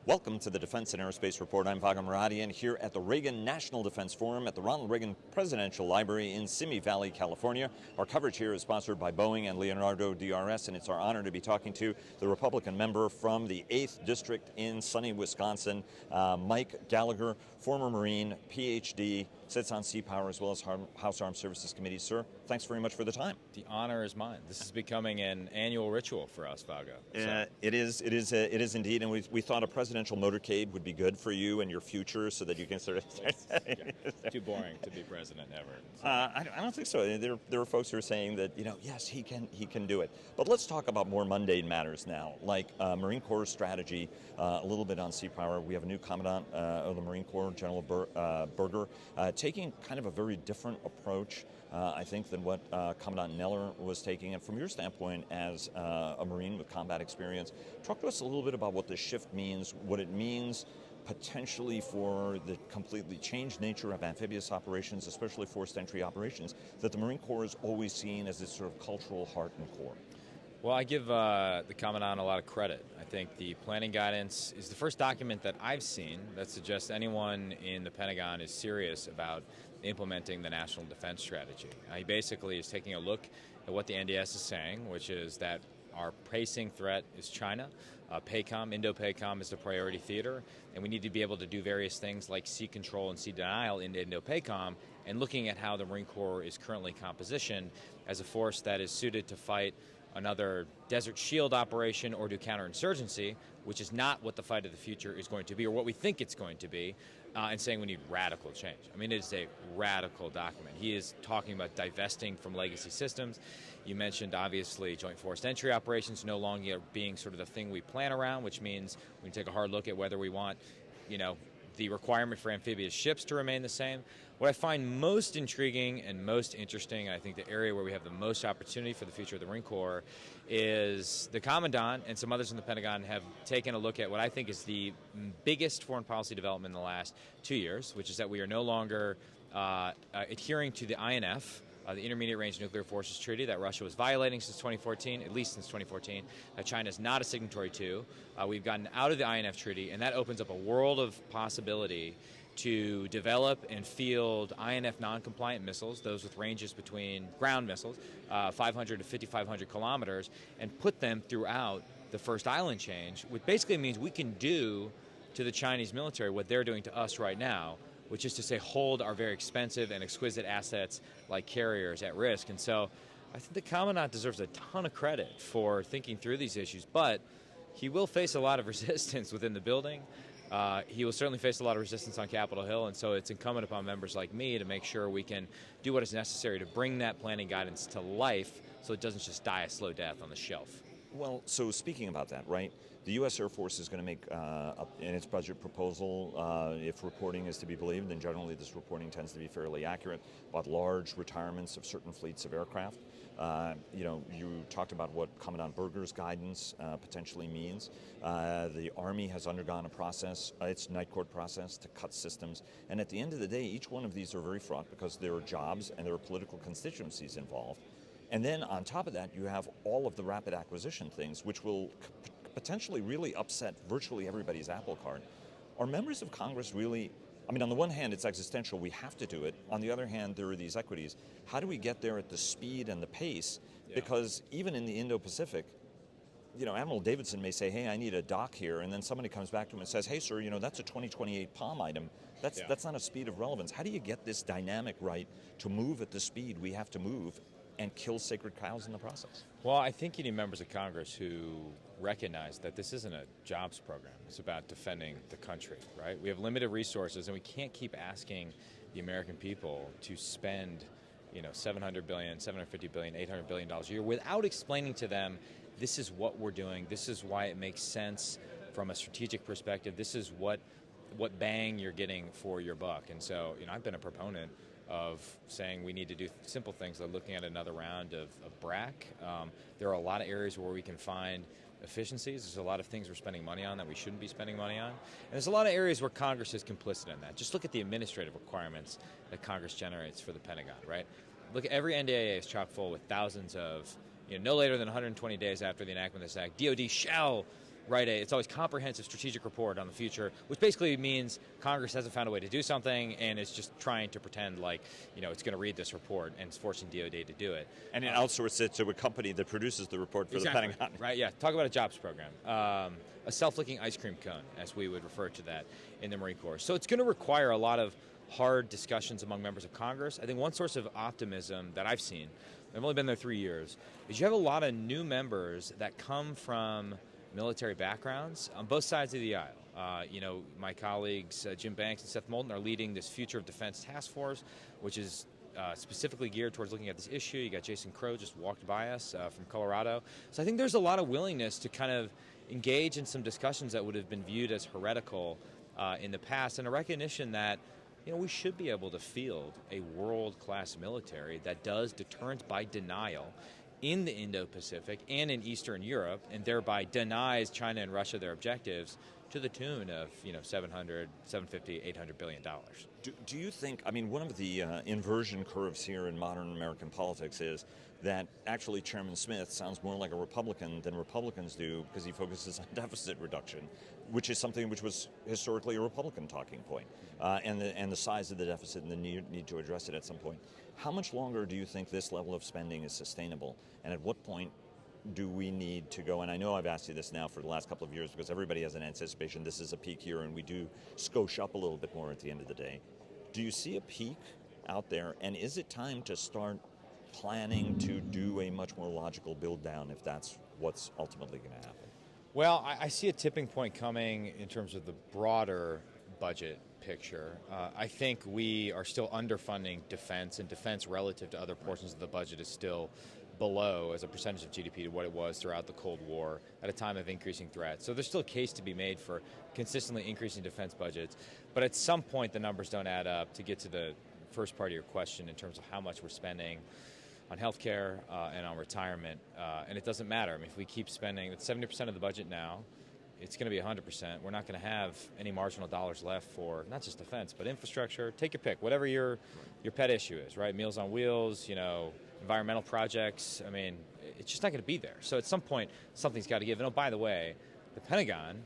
Welcome to the Defense and Aerospace Report. I'm Vago Muradian here at the Reagan National Defense Forum at the Ronald Reagan Presidential Library in Simi Valley, California. Our coverage here is sponsored by Boeing and Leonardo DRS, and it's our honor to be talking to the Republican member from the 8th District in sunny Wisconsin, Mike Gallagher, former Marine, PhD, sits on Sea Power as well as House Armed Services Committee. Sir, thanks very much for the time. The honor is mine. This is becoming an annual ritual for us, Vago. It is indeed, and we thought a presidential motorcade would be good for you and your future, so that you can sort of. Too boring to be president ever. So. I don't think so. There are folks who are saying that yes, he can do it. But let's talk about more mundane matters now, like Marine Corps strategy. A little bit on Sea Power. We have a new commandant of the Marine Corps, General Berger, taking kind of a very different approach, I think, than what Commandant Neller was taking. And from your standpoint as a Marine with combat experience, talk to us a little bit about what this shift means, what it means potentially for the completely changed nature of amphibious operations, especially forced entry operations, that the Marine Corps is always seen as its sort of cultural heart and core. Well, I give the Commandant a lot of credit. I think the planning guidance is the first document that I've seen that suggests anyone in the Pentagon is serious about implementing the National Defense Strategy. He basically is taking a look at what the NDS is saying, which is that our pacing threat is China. PACOM, Indo-PACOM is the priority theater, and we need to be able to do various things like sea control and sea denial in Indo-PACOM, and looking at how the Marine Corps is currently compositioned as a force that is suited to fight another Desert Shield operation or do counterinsurgency, which is not what the fight of the future is going to be or what we think it's going to be, and saying we need radical change. I mean, it is a radical document. He is talking about divesting from legacy systems. You mentioned, obviously, joint forced entry operations no longer being sort of the thing we plan around, which means we can take a hard look at whether we want, the requirement for amphibious ships to remain the same. What I find most intriguing and most interesting, and I think the area where we have the most opportunity for the future of the Marine Corps, is the Commandant and some others in the Pentagon have taken a look at what I think is the biggest foreign policy development in the last 2 years, which is that we are no longer adhering to the INF, the Intermediate Range Nuclear Forces Treaty that Russia was violating since 2014, at least since 2014. China is not a signatory to. We've gotten out of the INF Treaty, and that opens up a world of possibility to develop and field INF non-compliant missiles, those with ranges between ground missiles, 500 to 5,500 kilometers, and put them throughout the first island change, which basically means we can do to the Chinese military what they're doing to us right now, which is to say hold our very expensive and exquisite assets like carriers at risk. And so I think the Commandant deserves a ton of credit for thinking through these issues, but he will face a lot of resistance within the building. He will certainly face a lot of resistance on Capitol Hill, and so it's incumbent upon members like me to make sure we can do what is necessary to bring that planning guidance to life so it doesn't just die a slow death on the shelf. Well, so speaking about that, right, the U.S. Air Force is going to make, in its budget proposal, if reporting is to be believed, and generally this reporting tends to be fairly accurate, about large retirements of certain fleets of aircraft. You talked about what Commandant Berger's guidance potentially means. The Army has undergone a process, its night court process, to cut systems. And at the end of the day, each one of these are very fraught because there are jobs and there are political constituencies involved. And then on top of that, you have all of the rapid acquisition things, which will potentially really upset virtually everybody's apple cart. Are members of Congress really, on the one hand, it's existential, we have to do it. On the other hand, there are these equities. How do we get there at the speed and the pace? Yeah. Because even in the Indo-Pacific, Admiral Davidson may say, hey, I need a dock here, and then somebody comes back to him and says, hey, sir, that's a 2028 POM item. That's not a speed of relevance. How do you get this dynamic right to move at the speed we have to move and kill sacred cows in the process? Well, I think you need members of Congress who recognize that this isn't a jobs program. It's about defending the country, right? We have limited resources, and we can't keep asking the American people to spend, $700 billion, $750 billion, $800 billion a year without explaining to them, this is what we're doing, this is why it makes sense from a strategic perspective, this is what bang you're getting for your buck. And so, I've been a proponent of saying we need to do simple things like looking at another round of BRAC. There are a lot of areas where we can find efficiencies. There's a lot of things we're spending money on that we shouldn't be spending money on. And there's a lot of areas where Congress is complicit in that. Just look at the administrative requirements that Congress generates for the Pentagon, right? Look, at every NDAA is chock full with thousands of, no later than 120 days after the enactment of this act, DOD shall write it's always comprehensive strategic report on the future, which basically means Congress hasn't found a way to do something and it's just trying to pretend like, it's going to read this report and it's forcing DOD to do it. And it outsources it to a company that produces the report for Exactly. the Pentagon. Right, yeah. Talk about a jobs program. A self-licking ice cream cone, as we would refer to that in the Marine Corps. So it's going to require a lot of hard discussions among members of Congress. I think one source of optimism that I've seen, I've only been there 3 years, is you have a lot of new members that come from military backgrounds on both sides of the aisle. My colleagues Jim Banks and Seth Moulton are leading this Future of Defense Task Force, which is specifically geared towards looking at this issue. You got Jason Crow just walked by us from Colorado. So I think there's a lot of willingness to kind of engage in some discussions that would have been viewed as heretical in the past, and a recognition that we should be able to field a world-class military that does deterrence by denial in the Indo-Pacific and in Eastern Europe, and thereby denies China and Russia their objectives to the tune of $700, $750, $800 billion. Do you think, one of the inversion curves here in modern American politics is that actually Chairman Smith sounds more like a Republican than Republicans do because he focuses on deficit reduction, which is something which was historically a Republican talking point, and the size of the deficit and the need to address it at some point. How much longer do you think this level of spending is sustainable, and at what point do we need to go, and I know I've asked you this now for the last couple of years because everybody has an anticipation this is a peak year and we do skosh up a little bit more at the end of the day. Do you see a peak out there, and is it time to start planning to do a much more logical build down if that's what's ultimately going to happen? Well, I see a tipping point coming in terms of the broader budget picture. I think we are still underfunding defense, and defense relative to other portions of the budget is still below as a percentage of GDP to what it was throughout the Cold War at a time of increasing threats. So there's still a case to be made for consistently increasing defense budgets, but at some point the numbers don't add up to get to the first part of your question in terms of how much we're spending on healthcare and on retirement, and it doesn't matter. If we keep spending, it's 70% of the budget now, it's going to be 100%. We're not going to have any marginal dollars left for not just defense, but infrastructure. Take your pick, whatever your pet issue is, right? Meals on Wheels, environmental projects. It's just not going to be there. So at some point, something's got to give. And by the way, the Pentagon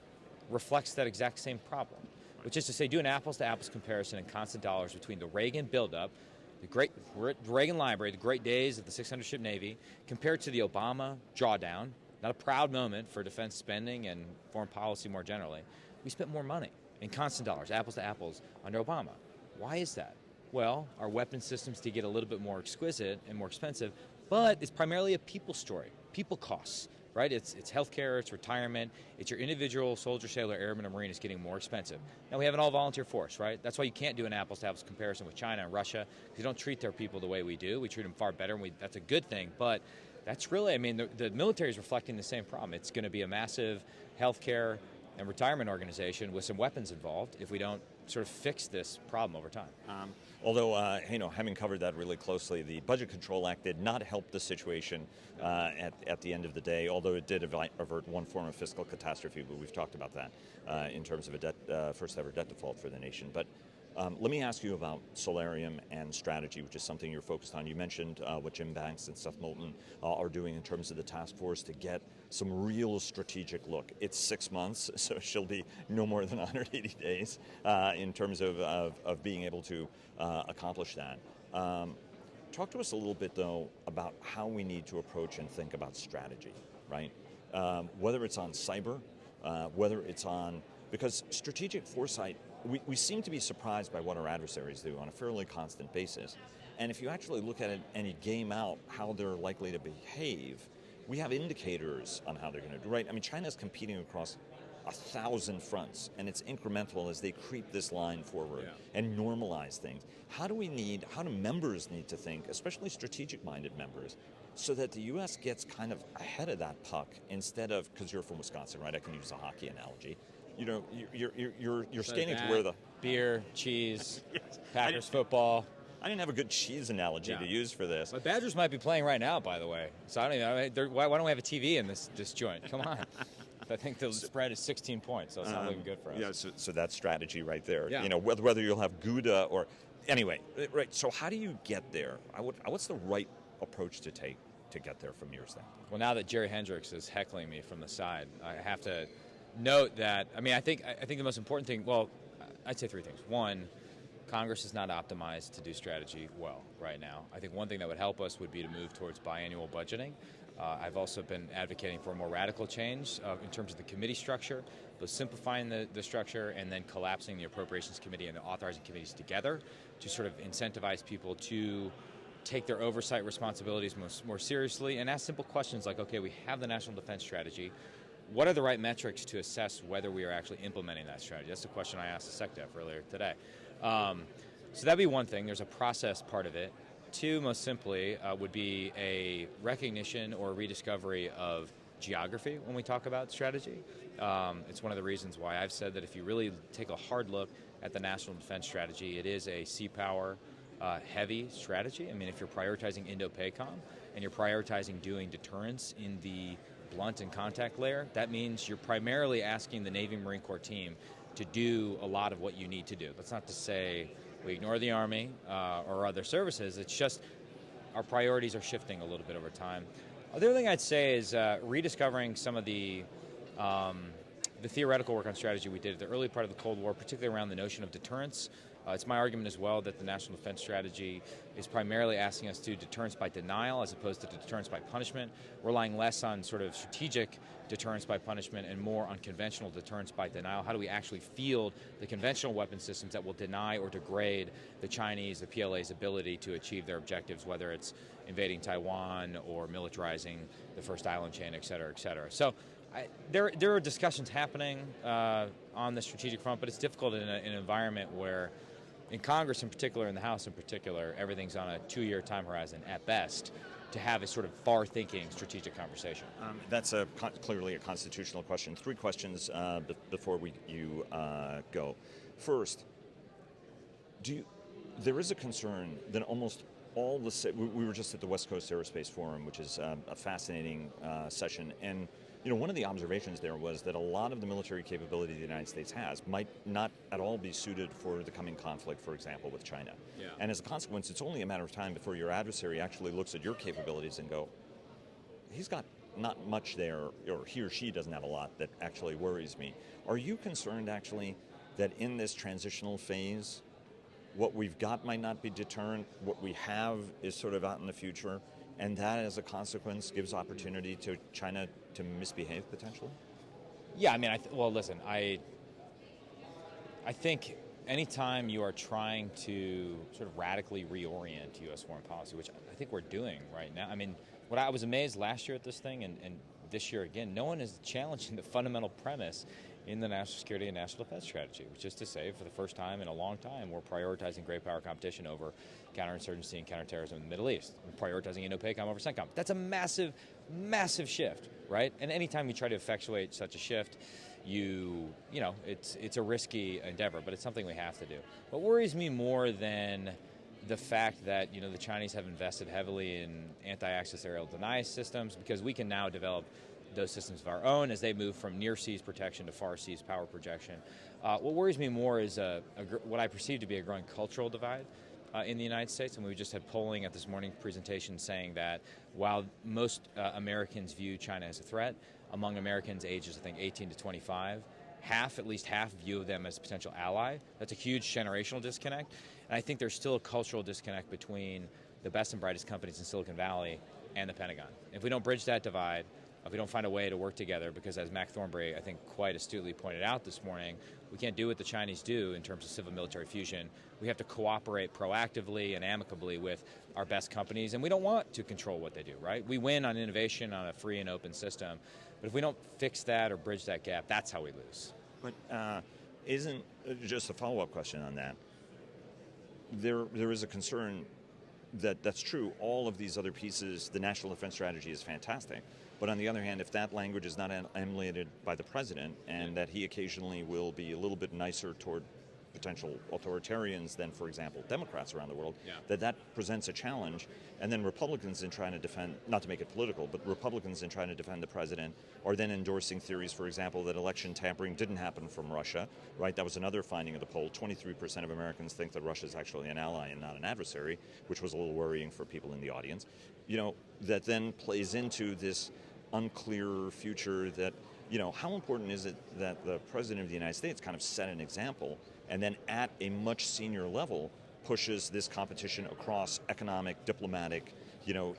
reflects that exact same problem, which is to say, do an apples-to-apples comparison in constant dollars between the Reagan buildup, the great Reagan Library, the great days of the 600-ship Navy, compared to the Obama drawdown. Not a proud moment for defense spending and foreign policy more generally. We spent more money in constant dollars, apples to apples, under Obama. Why is that? Well, our weapon systems did get a little bit more exquisite and more expensive, but it's primarily a people story, people costs, right? It's healthcare, it's retirement, it's your individual soldier, sailor, airman, or marine is getting more expensive. Now we have an all-volunteer force, right? That's why you can't do an apples-to-apples comparison with China and Russia, because you don't treat their people the way we do. We treat them far better, and that's a good thing, but that's really, the military is reflecting the same problem. It's going to be a massive healthcare and retirement organization with some weapons involved if we don't sort of fix this problem over time. Although, having covered that really closely, the Budget Control Act did not help the situation at the end of the day, although it did avert one form of fiscal catastrophe, but we've talked about that in terms of a first ever debt default for the nation. But let me ask you about Solarium and strategy, which is something you're focused on. You mentioned what Jim Banks and Seth Moulton are doing in terms of the task force to get some real strategic look. It's 6 months, so she'll be no more than 180 days in terms of being able to accomplish that. Talk to us a little bit, though, about how we need to approach and think about strategy, right? Whether it's on cyber, whether it's on, because strategic foresight, we seem to be surprised by what our adversaries do on a fairly constant basis. And if you actually look at it and you game out how they're likely to behave, we have indicators on how they're going to do, right? China's competing across 1,000 fronts, and it's incremental as they creep this line forward and normalize things. How do members need to think, especially strategic-minded members, so that the U.S. gets kind of ahead of that puck instead of, because you're from Wisconsin, right? I can use a hockey analogy. You're skating to where the beer, cheese, yes. Packers football. I didn't have a good cheese analogy to use for this. The Badgers might be playing right now, by the way. So I don't even. Why don't we have a TV in this joint? Come on. I think the spread is 16 points, so it's not looking good for us. Yeah, so that's strategy right there. Yeah. Whether you'll have Gouda or anyway, right? So how do you get there? What's the right approach to take to get there from your standpoint? Well, now that Jerry Hendricks is heckling me from the side, I have to note that, I think the most important thing, well, I'd say three things. One, Congress is not optimized to do strategy well right now. I think one thing that would help us would be to move towards biannual budgeting. I've also been advocating for a more radical change in terms of the committee structure, both simplifying the structure and then collapsing the Appropriations Committee and the authorizing committees together to sort of incentivize people to take their oversight responsibilities more seriously and ask simple questions like, okay, we have the National Defense Strategy. What are the right metrics to assess whether we are actually implementing that strategy? That's the question I asked the SecDef earlier today. So that'd be one thing. There's a process part of it. Two, most simply, would be a recognition or rediscovery of geography when we talk about strategy. It's one of the reasons why I've said that if you really take a hard look at the National Defense Strategy, it is a sea power heavy strategy. I mean, if you're prioritizing Indo-PACOM and you're prioritizing doing deterrence in the blunt and contact layer, that means you're primarily asking the Navy Marine Corps team to do a lot of what you need to do. That's not to say we ignore the Army or other services. It's just our priorities are shifting a little bit over time. The other thing I'd say is rediscovering some of the theoretical work on strategy we did at the early part of the Cold War, particularly around the notion of deterrence. It's my argument as well that the National Defense Strategy is primarily asking us to do deterrence by denial as opposed to deterrence by punishment, relying less on sort of strategic deterrence by punishment and more on conventional deterrence by denial. How do we actually field the conventional weapon systems that will deny or degrade the Chinese, the PLA's ability to achieve their objectives, whether it's invading Taiwan or militarizing the first island chain, et cetera, et cetera. So there are discussions happening on the strategic front, but it's difficult in an environment where in Congress in particular, in the House in particular, everything's on a 2-year time horizon at best to have a sort of far-thinking strategic conversation. That's clearly a constitutional question. 3 questions before you go. First, there is a concern that almost all we were just at the West Coast Aerospace Forum, which is a fascinating session, and one of the observations there was that a lot of the military capability the United States has might not at all be suited for the coming conflict, for example, with China. Yeah. And as a consequence, it's only a matter of time before your adversary actually looks at your capabilities and go, he's got not much there, or he or she doesn't have a lot that actually worries me. Are you concerned, actually, that in this transitional phase, what we've got might not be deterrent, what we have is sort of out in the future, and that, as a consequence, gives opportunity to China to misbehave potentially? Yeah, I mean, well, listen, I think anytime you are trying to sort of radically reorient U.S. foreign policy, which I think we're doing right now. I mean, what I was amazed last year at this thing, and this year again, no one is challenging the fundamental premise in the national security and national defense strategy, which is to say, for the first time in a long time, we're prioritizing great power competition over counterinsurgency and counterterrorism in the Middle East. We're prioritizing Indo-PACOM over CENTCOM. That's a massive, massive shift, right? And anytime you try to effectuate such a shift, it's a risky endeavor, but it's something we have to do. What worries me more than the fact that the Chinese have invested heavily in anti-access aerial denial systems, because we can now develop those systems of our own as they move from near seas protection to far seas power projection. What worries me more is what I perceive to be a growing cultural divide in the United States, and we just had polling at this morning's presentation saying that while most Americans view China as a threat, among Americans ages, I think, 18 to 25, at least half view them as a potential ally. That's a huge generational disconnect, and I think there's still a cultural disconnect between the best and brightest companies in Silicon Valley and the Pentagon. If we don't bridge that divide, if we don't find a way to work together, because as Mac Thornberry, I think, quite astutely pointed out this morning, we can't do what the Chinese do in terms of civil-military fusion. We have to cooperate proactively and amicably with our best companies, and we don't want to control what they do, right? We win on innovation on a free and open system, but if we don't fix that or bridge that gap, that's how we lose. But isn't, just a follow-up question on that, there is a concern that's true. All of these other pieces, the National Defense Strategy is fantastic. But on the other hand, if that language is not emulated by the president, and that he occasionally will be a little bit nicer toward potential authoritarians than, for example, Democrats around the world, that presents a challenge. And then Republicans, in trying to defend, not to make it political, but Republicans in trying to defend the president are then endorsing theories, for example, that election tampering didn't happen from Russia, right? That was another finding of the poll. 23% of Americans think that Russia is actually an ally and not an adversary, which was a little worrying for people in the audience. That then plays into this unclear future that how important is it that the President of the United States kind of set an example and then at a much senior level pushes this competition across economic, diplomatic,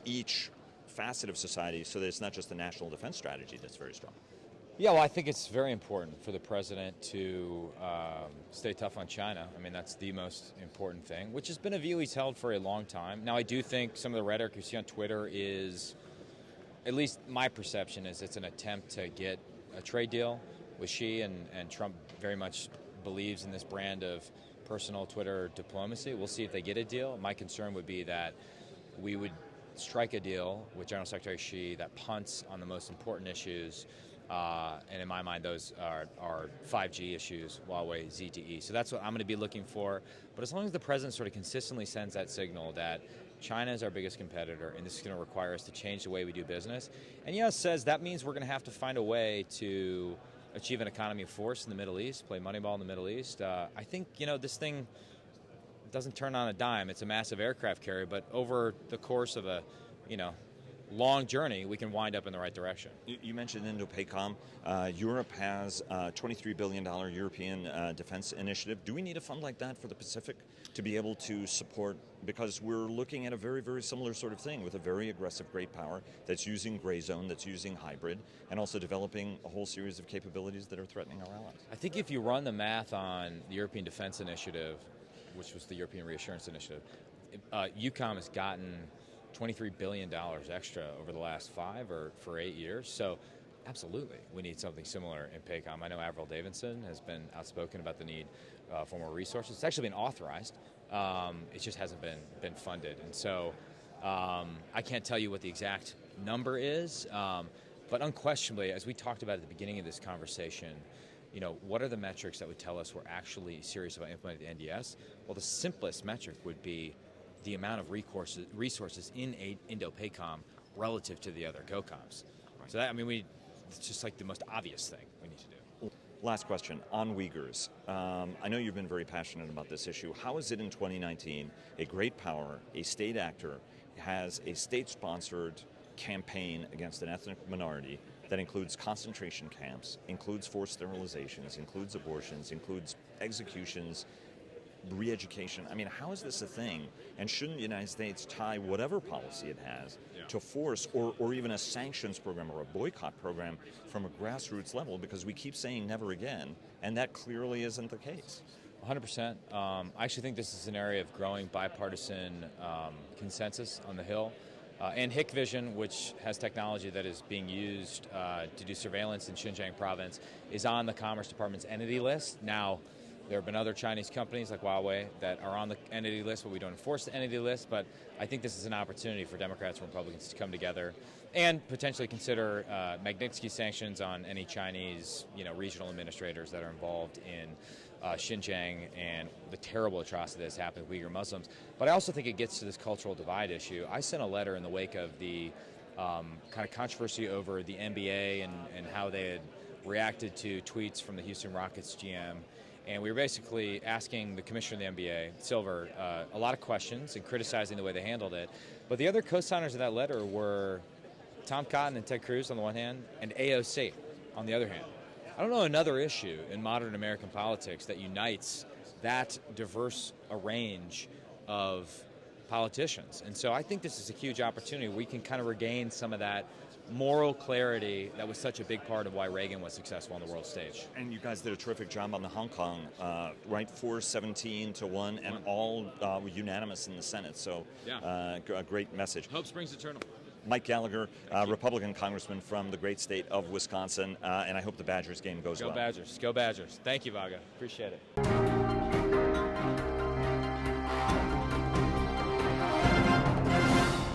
each facet of society so that it's not just a national defense strategy that's very strong? Yeah, well, I think it's very important for the president to stay tough on China. I mean, that's the most important thing, which has been a view he's held for a long time. Now, I do think some of the rhetoric you see on Twitter is, at least my perception is, it's an attempt to get a trade deal with Xi, and Trump very much believes in this brand of personal Twitter diplomacy. We'll see if they get a deal. My concern would be that we would strike a deal with General Secretary Xi that punts on the most important issues. And in my mind, those are 5G issues, Huawei, ZTE. So that's what I'm going to be looking for. But as long as the president sort of consistently sends that signal that China is our biggest competitor, and this is going to require us to change the way we do business, and says that means we're going to have to find a way to achieve an economy of force in the Middle East, play Moneyball in the Middle East. I think, this thing doesn't turn on a dime. It's a massive aircraft carrier, but over the course of a, long journey, we can wind up in the right direction. You mentioned Indo-PACOM. Europe has a $23 billion European defense initiative. Do we need a fund like that for the Pacific to be able to support, because we're looking at a very, very similar sort of thing with a very aggressive great power that's using gray zone, that's using hybrid, and also developing a whole series of capabilities that are threatening our allies? I think if you run the math on the European Defense Initiative, which was the European Reassurance Initiative, EUCOM has gotten $23 billion extra over the last 5 or 8 years. So absolutely, we need something similar in PACOM. I know Avril Davidson has been outspoken about the need for more resources. It's actually been authorized. It just hasn't been funded. And so I can't tell you what the exact number is, but unquestionably, as we talked about at the beginning of this conversation, what are the metrics that would tell us we're actually serious about implementing the NDS? Well, the simplest metric would be the amount of resources in Indo-PACOM relative to the other COCOMs. Right. So that, it's just like the most obvious thing we need to do. Last question, on Uyghurs. I know you've been very passionate about this issue. How is it in 2019, a great power, a state actor, has a state-sponsored campaign against an ethnic minority that includes concentration camps, includes forced sterilizations, includes abortions, includes executions, re-education? How is this a thing? And shouldn't the United States tie whatever policy it has to force or even a sanctions program or a boycott program from a grassroots level? Because we keep saying never again, and that clearly isn't the case. 100%. I actually think this is an area of growing bipartisan consensus on the Hill. And Hikvision, which has technology that is being used to do surveillance in Xinjiang province, is on the Commerce Department's entity list. Now, there have been other Chinese companies like Huawei that are on the entity list, but we don't enforce the entity list. But I think this is an opportunity for Democrats and Republicans to come together and potentially consider Magnitsky sanctions on any Chinese, regional administrators that are involved in Xinjiang and the terrible atrocity that's happened with Uyghur Muslims. But I also think it gets to this cultural divide issue. I sent a letter in the wake of the kind of controversy over the NBA and how they had reacted to tweets from the Houston Rockets GM. And we were basically asking the commissioner of the NBA, Silver, a lot of questions and criticizing the way they handled it. But the other co-signers of that letter were Tom Cotton and Ted Cruz on the one hand, and AOC on the other hand. I don't know another issue in modern American politics that unites that diverse a range of politicians. And so I think this is a huge opportunity. We can kind of regain some of that moral clarity that was such a big part of why Reagan was successful on the world stage. And you guys did a terrific job on the Hong Kong, right? 417-1, and all were unanimous in the Senate. So a great message. Hope springs eternal. Mike Gallagher, Republican congressman from the great state of Wisconsin, and I hope the Badgers game goes well. Go Badgers. Go Badgers. Thank you, Vaga. Appreciate it.